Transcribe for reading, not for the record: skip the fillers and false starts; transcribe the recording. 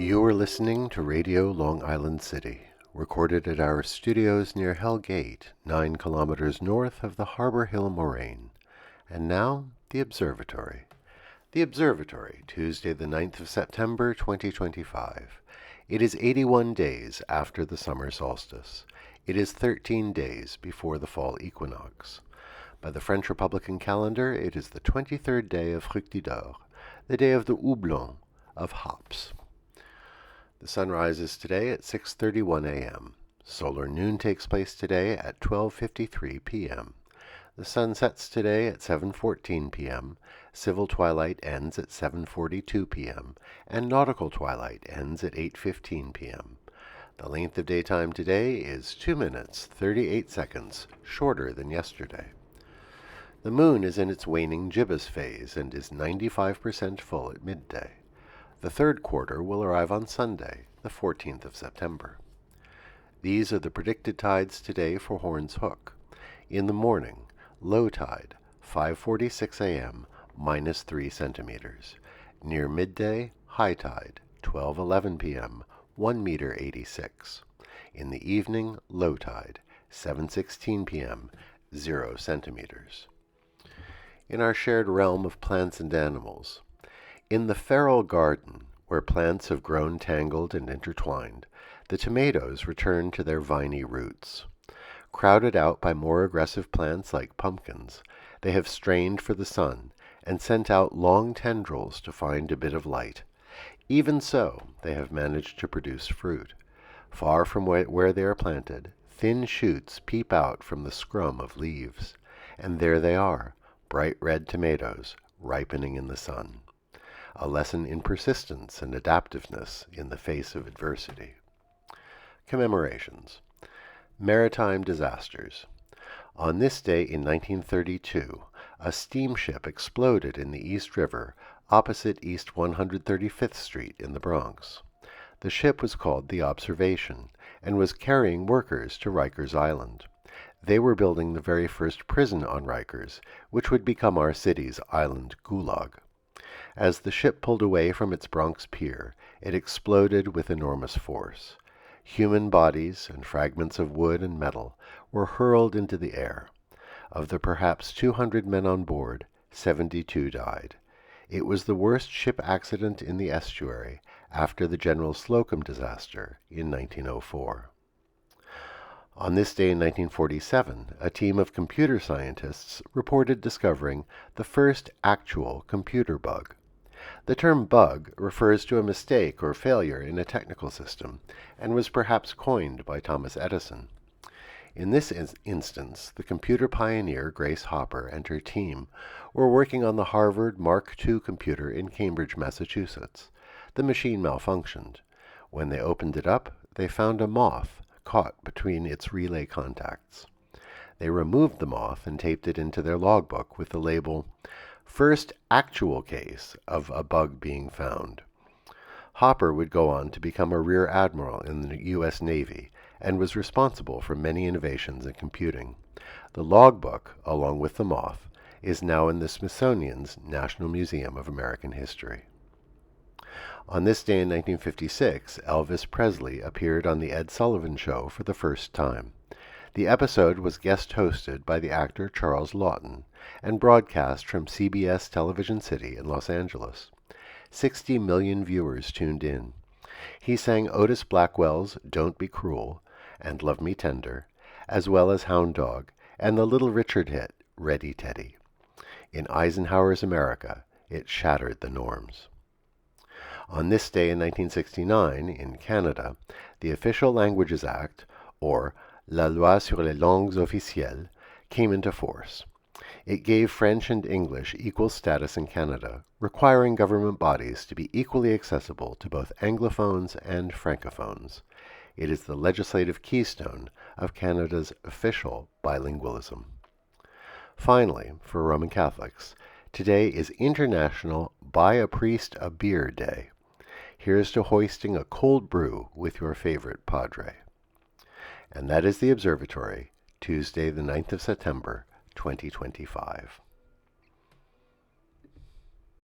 You are listening to Radio Long Island City, recorded at our studios near Hell Gate, 9 kilometers north of the Harbor Hill Moraine. And now, the Observatory. The Observatory, Tuesday the 9th of September, 2025. It is 81 days after the summer solstice. It is 13 days before the fall equinox. By the French Republican calendar, it is the 23rd day of Fructidor, the day of the houblon, of hops. The sun rises today at 6:31 a.m. Solar noon takes place today at 12:53 p.m. The sun sets today at 7:14 p.m. Civil twilight ends at 7:42 p.m. and nautical twilight ends at 8:15 p.m. The length of daytime today is 2 minutes, 38 seconds, shorter than yesterday. The moon is in its waning gibbous phase and is 95% full at midday. The third quarter will arrive on Sunday, the 14th of September. These are the predicted tides today for Horns Hook. In the morning, low tide, 5:46 a.m., minus 3 centimeters. Near midday, high tide, 12:11 p.m., 1 meter 86. In the evening, low tide, 7:16 p.m., 0 centimeters. In our shared realm of plants and animals, in the feral garden, where plants have grown tangled and intertwined, the tomatoes return to their viny roots. Crowded out by more aggressive plants like pumpkins, they have strained for the sun and sent out long tendrils to find a bit of light. Even so, they have managed to produce fruit. Far from where they are planted, thin shoots peep out from the scrum of leaves, and there they are, bright red tomatoes, ripening in the sun. A lesson in persistence and adaptiveness in the face of adversity. Commemorations. Maritime disasters. On this day in 1932, a steamship exploded in the East River opposite East 135th Street in the Bronx. The ship was called the Observation and was carrying workers to Rikers Island. They were building the very first prison on Rikers, which would become our city's island gulag. As the ship pulled away from its Bronx pier, it exploded with enormous force. Human bodies and fragments of wood and metal were hurled into the air. Of the perhaps 200 men on board, 72 died. It was the worst ship accident in the estuary after the General Slocum disaster in 1904. On this day in 1947, a team of computer scientists reported discovering the first actual computer bug. The term bug refers to a mistake or failure in a technical system and was perhaps coined by Thomas Edison. In this instance, the computer pioneer Grace Hopper and her team were working on the Harvard Mark II computer in Cambridge, Massachusetts. The machine malfunctioned. When they opened it up, they found a moth caught between its relay contacts. They removed the moth and taped it into their logbook with the label, "First actual case of a bug being found." Hopper would go on to become a Rear Admiral in the U.S. Navy and was responsible for many innovations in computing. The logbook, along with the moth, is now in the Smithsonian's National Museum of American History. On this day in 1956, Elvis Presley appeared on The Ed Sullivan Show for the first time. The episode was guest hosted by the actor Charles Lawton and broadcast from CBS Television City in Los Angeles. 60 million viewers tuned in. He sang Otis Blackwell's Don't Be Cruel and Love Me Tender, as well as Hound Dog and the Little Richard hit Ready Teddy. In Eisenhower's America, it shattered the norms. On this day in 1969, in Canada, the Official Languages Act, or La Loi sur les langues officielles, came into force. It gave French and English equal status in Canada, requiring government bodies to be equally accessible to both Anglophones and Francophones. It is the legislative keystone of Canada's official bilingualism. Finally, for Roman Catholics, today is International Buy a Priest a Beer Day. Here's to hoisting a cold brew with your favorite padre. And that is the Observatory, Tuesday the 9th of September, 2025.